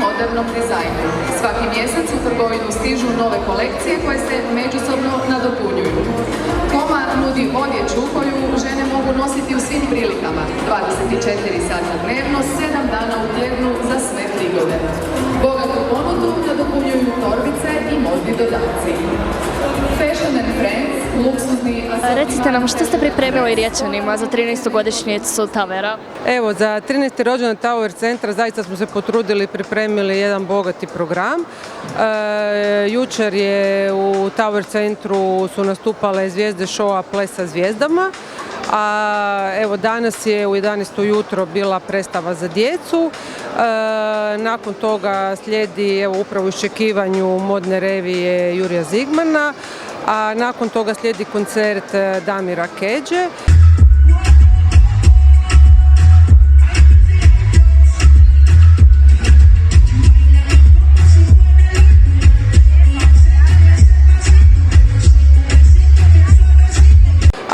modernom dizajnu. Svaki mjesec u trgovinu stižu nove kolekcije koje se međusobno nadopunjuju. Koma nudi odjeću koju žene mogu nositi u svim prilikama, 24 sata dnevno, 7 dana u tjednu za sve prigode. Bogatu ponudu nadopunjuju torbice i modni dodaci. Fashion and Friends, luksuzni asortiman... Recite nam, što ste pripremili Riječanima za 13. godišnjicu Towera? Evo, za 13. rođendan Tower centra zaista smo se potrudili i pripremili jedan bogati program. Jučer je u Tower centru su nastupale zvijezde showa Ples sa zvijezdama. A evo danas je u 11 ujutro bila predstava za djecu. Nakon toga slijedi evo upravo u iščekivanju modne revije Jurija Zigmana, a nakon toga slijedi koncert Damira Kedže.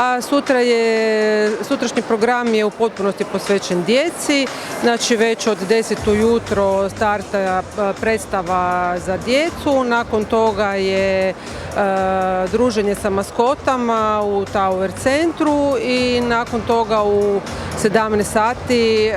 A sutrašnji program je u potpunosti posvećen djeci, znači već od 10 ujutro starta predstava za djecu, nakon toga je druženje sa maskotama u Tower centru i nakon toga u 17 sati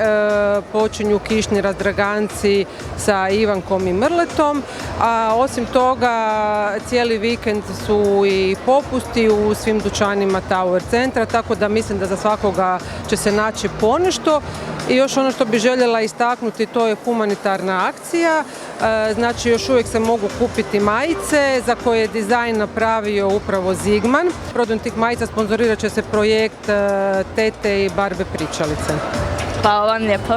počinju kišni razdraganci sa Ivankom i Mrletom, a osim toga cijeli vikend su i popusti u svim dućanima Tower centra, tako da mislim da za svakoga će se naći ponešto. I još ono što bih željela istaknuti, to je humanitarna akcija, znači još uvijek se mogu kupiti majice za koje je dizajn napravio upravo Zigman. Prodajom tih majica sponzorirat će se projekt Tete i Barbe pričalice. Hvala vam lijepo.